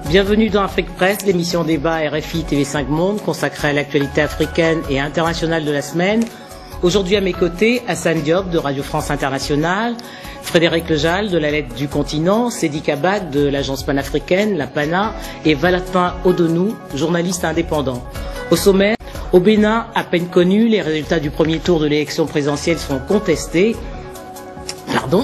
Bienvenue dans Afrique Presse, l'émission débat RFI TV5 Monde consacrée à l'actualité africaine et internationale de la semaine. Aujourd'hui à mes côtés, Hassan Diop de Radio France Internationale, Frédéric Lejal de la Lettre du Continent, Sédi Kabak de l'agence panafricaine, la PANA, et Valentin Odonou, journaliste indépendant. Au sommaire, au Bénin, à peine connu, les résultats du premier tour de l'élection présidentielle sont contestés.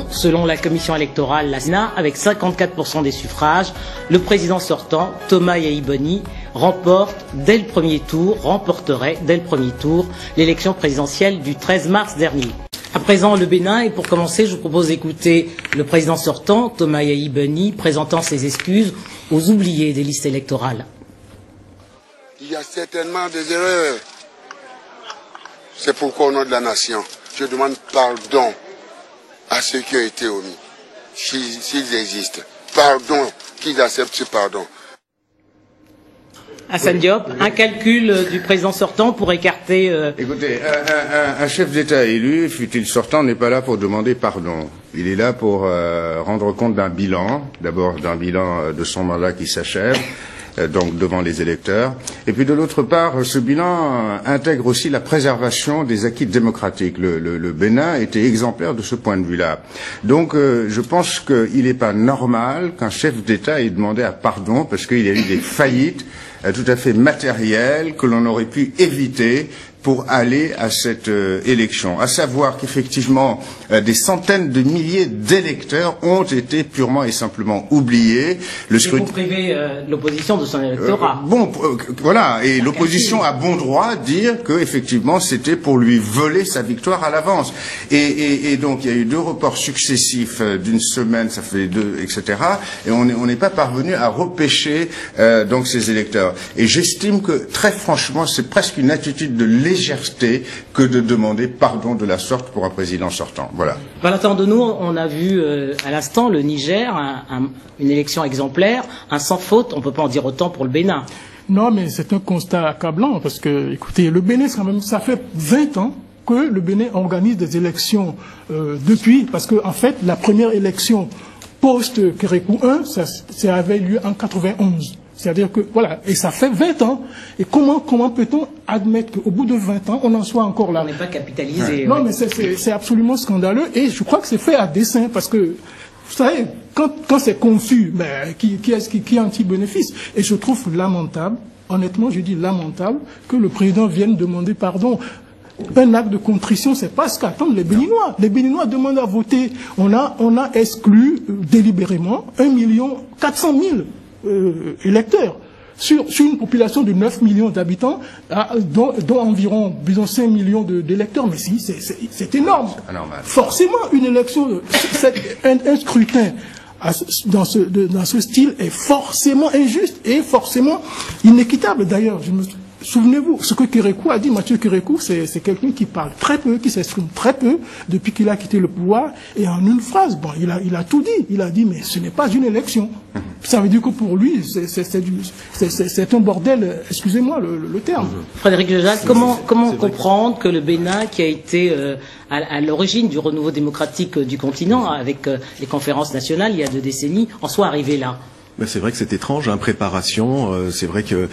Selon la commission électorale, la SENA, avec 54% des suffrages, le président sortant, Thomas Yahi Boni, remporterait dès le premier tour l'élection présidentielle du 13 mars dernier. À présent, le Bénin, et pour commencer, je vous propose d'écouter le président sortant, Thomas Yahi Boni, présentant ses excuses aux oubliés des listes électorales. Il y a certainement des erreurs. C'est pourquoi, au nom de la nation, je demande pardon à ceux qui ont été omis, s'ils existent. Pardon, qu'ils acceptent ce pardon. Hassan Diop, un calcul du président sortant pour écarter... Écoutez, un chef d'État élu, fût-il sortant, n'est pas là pour demander pardon. Il est là pour rendre compte d'un bilan, d'abord d'un bilan de son mandat qui s'achève, donc devant les électeurs. Et puis de l'autre part, ce bilan intègre aussi la préservation des acquis démocratiques. Le Bénin était exemplaire de ce point de vue-là. Donc je pense qu'il n'est pas normal qu'un chef d'État ait demandé à pardon parce qu'il y a eu des faillites tout à fait matérielles que l'on aurait pu éviter pour aller à cette élection. À savoir qu'effectivement, des centaines de milliers d'électeurs ont été purement et simplement oubliés. Le scrutin... pour priver l'opposition de son électorat. Voilà, et l'opposition a bon droit à dire que effectivement c'était pour lui voler sa victoire à l'avance. Et donc il y a eu 2 reports successifs d'une semaine, ça fait 2, etc. Et on n'est pas parvenu à repêcher donc ces électeurs. Et j'estime que très franchement, c'est presque une attitude de légèreté que de demander pardon de la sorte pour un président sortant. Voilà. Valentin Odonou, on a vu à l'instant le Niger, une élection exemplaire, un sans faute, on ne peut pas en dire autant pour le Bénin. Non, mais c'est un constat accablant parce que, écoutez, le Bénin, ça fait 20 ans que le Bénin organise des élections depuis, parce que en fait, la première élection post-Kérékou 1, ça avait lieu en 91. C'est-à-dire que, voilà, et ça fait 20 ans. Et comment peut-on admettre qu'au bout de 20 ans, on en soit encore là? On n'est pas capitalisé. Non, mais c'est absolument scandaleux. Et je crois que c'est fait à dessein, parce que, vous savez, quand c'est confus, ben, qui en tire bénéfice? Et je trouve lamentable, honnêtement, je dis lamentable, que le président vienne demander pardon. Un acte de contrition, c'est pas ce qu'attendent les Béninois. Les Béninois demandent à voter. On a exclu délibérément 1 400 000 électeurs sur une population de 9 millions d'habitants, dont environ, disons, 5 millions d'électeurs. Mais si, c'est énorme. Forcément, une élection, un scrutin dans ce style est forcément injuste et forcément inéquitable. D'ailleurs, souvenez-vous, ce que Kérékou a dit, Mathieu Kérékou, c'est quelqu'un qui parle très peu, qui s'exprime très peu depuis qu'il a quitté le pouvoir. Et en une phrase, bon, il a tout dit. Il a dit, mais ce n'est pas une élection. Ça veut dire que pour lui, c'est un bordel, excusez-moi le terme. Frédéric Lejal, comment comprendre que le Bénin, qui a été à l'origine du renouveau démocratique du continent, avec les conférences nationales il y a 2 décennies, en soit arrivé là? Ben c'est vrai que c'est étrange, préparation. C'est vrai que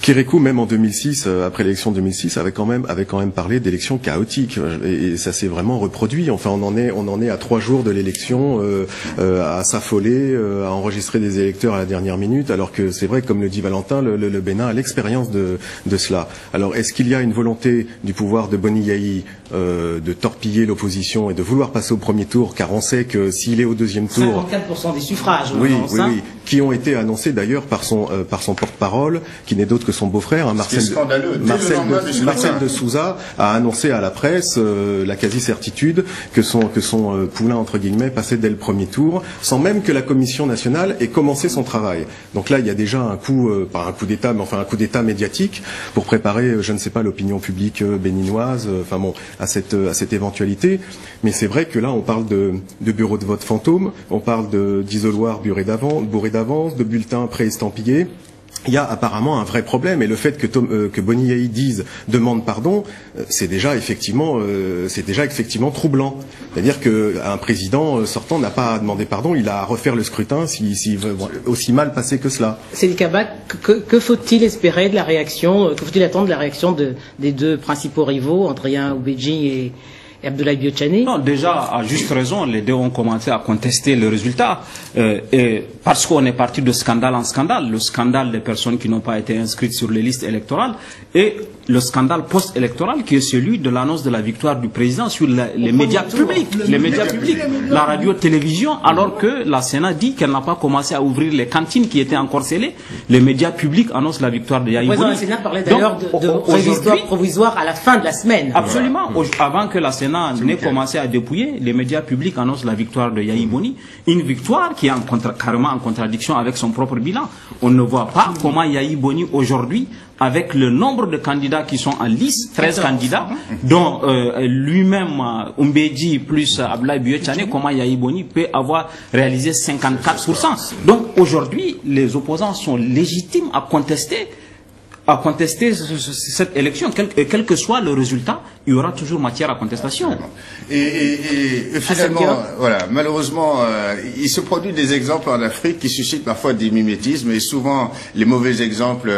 Kérékou, même en 2006, après l'élection de 2006, avait quand même parlé d'élections chaotiques, et ça s'est vraiment reproduit. Enfin, on en est à 3 jours de l'élection, à s'affoler, à enregistrer des électeurs à la dernière minute, alors que c'est vrai, comme le dit Valentin, le Bénin a l'expérience de cela. Alors, est-ce qu'il y a une volonté du pouvoir de Boni Yahi de torpiller l'opposition et de vouloir passer au premier tour, car on sait que s'il est au deuxième tour, 54% des suffrages. Oui, qui ont été annoncés d'ailleurs par son porte-parole, qui n'est d'autre que son beau-frère, Marcel de Souza, a annoncé à la presse la quasi-certitude que son poulain, entre guillemets, passait dès le premier tour, sans même que la Commission nationale ait commencé son travail. Donc là, il y a déjà un coup, pas un coup d'État, mais enfin un coup d'État médiatique pour préparer, je ne sais pas, l'opinion publique béninoise, à cette éventualité. Mais c'est vrai que là, on parle de bureaux de vote fantômes, on parle d'isoloirs bourrés d'avance, de bulletins préestampillés. il y a apparemment un vrai problème, et le fait que Boni Yayi dise demande pardon, c'est déjà effectivement troublant. C'est-à-dire qu'un président sortant n'a pas à demander pardon, il a à refaire le scrutin s'il veut aussi mal passer que cela. Seydi Kaba, que faut-il espérer de la réaction, que faut-il attendre de la réaction des deux principaux rivaux, Andrien Oubedji et Abdoulaye Biotchane? Non, déjà, à juste raison, les deux ont commencé à contester le résultat. Et parce qu'on est parti de scandale en scandale. Le scandale des personnes qui n'ont pas été inscrites sur les listes électorales et le scandale post-électoral qui est celui de l'annonce de la victoire du président sur les médias publics. Les médias publics, la radio-télévision, alors que la Sénat dit qu'elle n'a pas commencé à ouvrir les cantines qui étaient encore scellées. Les médias publics annoncent la victoire de Yayi Boni. Le Sénat parlait d'ailleurs de provisoire à la fin de la semaine. Absolument. Avant que la Sénat n'ait commencé à dépouiller, les médias publics annoncent la victoire de Yayi Boni. Une victoire qui est carrément en contradiction avec son propre bilan. On ne voit pas comment Yayi Boni aujourd'hui, avec le nombre de candidats qui sont en liste, 13 candidats, dont lui-même, Oubedji plus Abdoulaye Biotchane, comment Yayi Boni peut avoir réalisé 54%. Donc aujourd'hui, les opposants sont légitimes à contester cette élection, quel que soit le résultat, il y aura toujours matière à contestation. Et finalement, voilà, malheureusement, il se produit des exemples en Afrique qui suscitent parfois des mimétismes, et souvent les mauvais exemples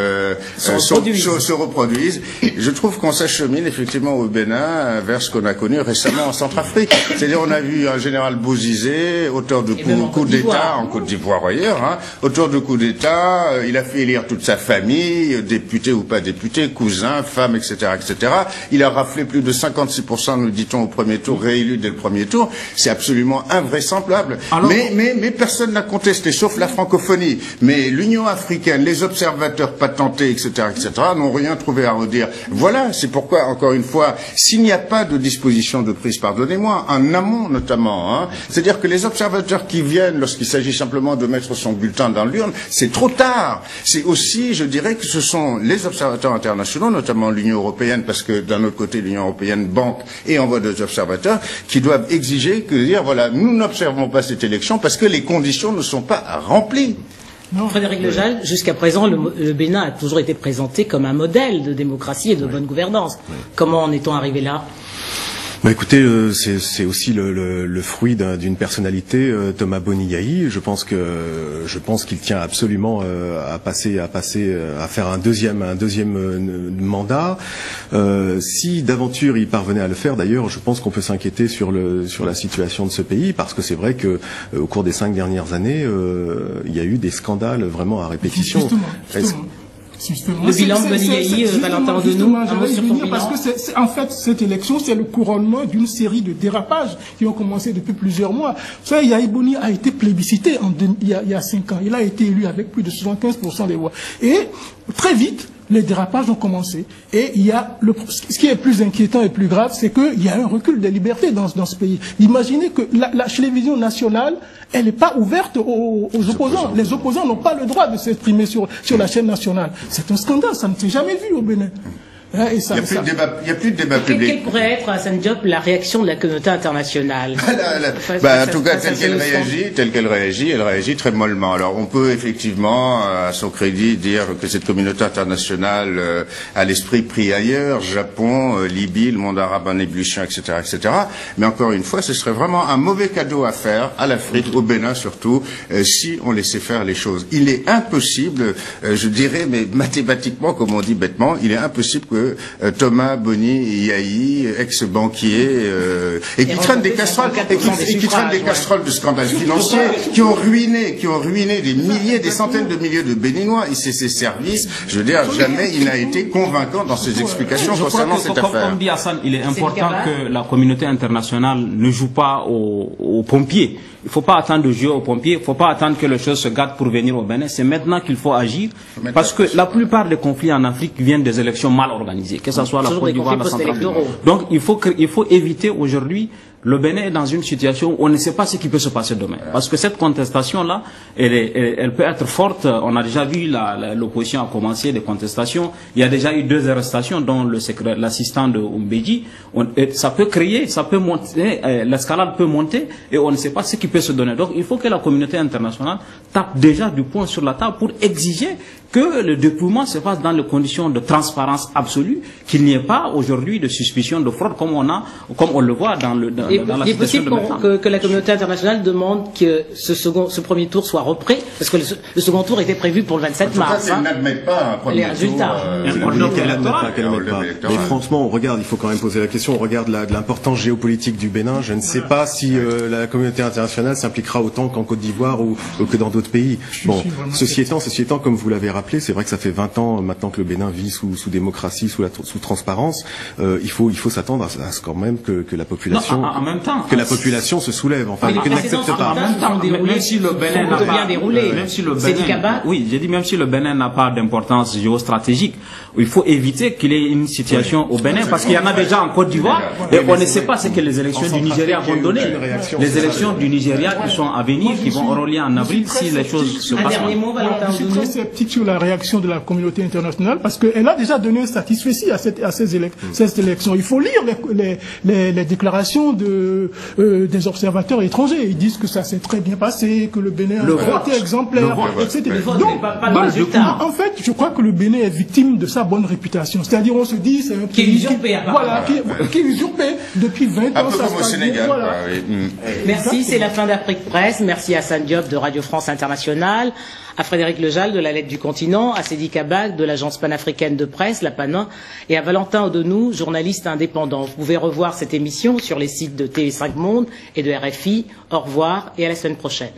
se reproduisent. Je trouve qu'on s'achemine effectivement au Bénin vers ce qu'on a connu récemment en Centrafrique. C'est-à-dire, on a vu un général Bozizé, auteur de coups d'État en Côte d'Ivoire ailleurs, hein, auteur de coups d'État, il a fait élire toute sa famille, député ou pas député, cousins, femmes, etc., etc. Il a raflé plus de 56%, nous dit-on, au premier tour, réélu dès le premier tour. C'est absolument invraisemblable. Alors, mais personne n'a contesté, sauf la francophonie. Mais l'Union africaine, les observateurs patentés, etc., etc., n'ont rien trouvé à redire. Voilà, c'est pourquoi, encore une fois, s'il n'y a pas de disposition de prise, pardonnez-moi, en amont notamment, hein, c'est-à-dire que les observateurs qui viennent, lorsqu'il s'agit simplement de mettre son bulletin dans l'urne, c'est trop tard. C'est aussi, je dirais, que ce sont les observateurs internationaux, notamment l'Union européenne, parce que d'un autre côté, l'Union européenne banque et envoie des observateurs, qui doivent exiger que dire, voilà, nous n'observons pas cette élection parce que les conditions ne sont pas remplies. Non. Frédéric Lejal, jusqu'à présent, le Bénin a toujours été présenté comme un modèle de démocratie et de bonne gouvernance. Comment en est-on arrivé là? Bah écoutez, c'est aussi le fruit d'une personnalité, Thomas Boni Yayi. Je pense qu'il tient absolument à faire un deuxième mandat. Si d'aventure il parvenait à le faire, d'ailleurs, je pense qu'on peut s'inquiéter sur la situation de ce pays, parce que c'est vrai que au cours des 5 dernières années, il y a eu des scandales vraiment à répétition. Justement. Le bilan de Boni Yayi, Valentin Denou, un mot sur ton bilan. Parce que en fait, cette élection, c'est le couronnement d'une série de dérapages qui ont commencé depuis plusieurs mois. Ça, Yayi Boni a été plébiscité il y a 5 ans. Il a été élu avec plus de 75% des voix. Et très vite, les dérapages ont commencé. Et il y a ce qui est plus inquiétant et plus grave, c'est qu'il y a un recul des libertés dans ce pays. Imaginez que la télévision nationale, elle n'est pas ouverte aux opposants. Les opposants n'ont pas le droit de s'exprimer sur la chaîne nationale. C'est un scandale, ça ne s'est jamais vu au Bénin. Il n'y a plus de débat public. Quelle pourrait être, Hassan Diop, la réaction de la communauté internationale? En tout cas, telle qu'elle réagit, elle réagit très mollement. Alors, on peut effectivement, à son crédit, dire que cette communauté internationale a l'esprit pris ailleurs, Japon, Libye, le monde arabe en ébullition, etc., etc. Mais encore une fois, ce serait vraiment un mauvais cadeau à faire à l'Afrique, au Bénin surtout, si on laissait faire les choses. Il est impossible, je dirais, mais mathématiquement, comme on dit bêtement, il est impossible que Thomas Boni Yayi, ex-banquier, et qui traîne des casseroles, de scandales financiers, qui ont ruiné des milliers, des centaines de milliers de Béninois. Et c'est ses services. Je veux dire, jamais il n'a été convaincant dans ses explications concernant cette affaire. Comme dit Hassan, il est important que la communauté internationale ne joue pas aux pompiers. Il ne faut pas attendre de jouer aux pompiers, il ne faut pas attendre que les choses se gâtent pour venir au Bénin. C'est maintenant qu'il faut agir, parce que la plupart des conflits en Afrique viennent des élections mal organisées, que ce soit la Côte d'Ivoire, la Centrafrique. Donc il faut éviter aujourd'hui. Le Bénin est dans une situation où on ne sait pas ce qui peut se passer demain. Parce que cette contestation-là, elle peut être forte. On a déjà vu l'opposition a commencé des contestations. Il y a déjà eu 2 arrestations, dont l'assistant de Oubedji. Ça peut créer, ça peut monter, l'escalade peut monter, et on ne sait pas ce qui peut se donner. Donc il faut que la communauté internationale tape déjà du poing sur la table pour exiger que le dépouillement se fasse dans les conditions de transparence absolue, qu'il n'y ait pas aujourd'hui de suspicion de fraude comme on le voit dans la situation de possible que la communauté internationale demande que ce premier tour soit repris, parce que le second tour était prévu pour le 27 mars. Ils n'admettent pas un premier résultats. Mais franchement, on regarde, il faut quand même poser la question, on regarde l'importance géopolitique du Bénin. Je ne sais pas si la communauté internationale s'impliquera autant qu'en Côte d'Ivoire ou que dans d'autres pays. Bon, ceci étant, comme vous l'avez rappelé, c'est vrai que ça fait 20 ans maintenant que le Bénin vit sous démocratie, sous transparence. Il faut s'attendre à ce quand même que la population, en même temps, la population se soulève, enfin, qu'elle n'accepte pas. Même si le Bénin n'a pas, même si le Bénin n'a pas d'importance géostratégique, il faut éviter qu'il y ait une situation au Bénin, parce qu'il y en a déjà en Côte d'Ivoire, et on ne sait pas ce que les élections du Nigeria vont donner. Les élections du Nigeria qui sont à venir, qui vont avoir lieu en avril, si les choses se passent. Un dernier mot, Valentin. Je suis très sceptique sur la réaction de la communauté internationale, parce qu'elle a déjà donné un satisfecit à ces élections. Il faut lire les déclarations des observateurs étrangers. Ils disent que ça s'est très bien passé, que le Bénin a été exemplaire, etc. Donc, en fait, je crois que le Bénin est victime de sa bonne réputation. C'est-à-dire, on se dit, c'est un pays qui est usurpé depuis 20 ans. Un peu comme au Sénégal. Voilà. Merci, c'est la fin d'Afrique Presse. Merci à Hassan Diop de Radio France Internationale, à Frédéric Lejal de la Lettre du Continent, à Sidi Kabak de l'Agence panafricaine de presse, la PANA, et à Valentin Odonou, journaliste indépendant. Vous pouvez revoir cette émission sur les sites de TV5 Monde et de RFI. Au revoir et à la semaine prochaine.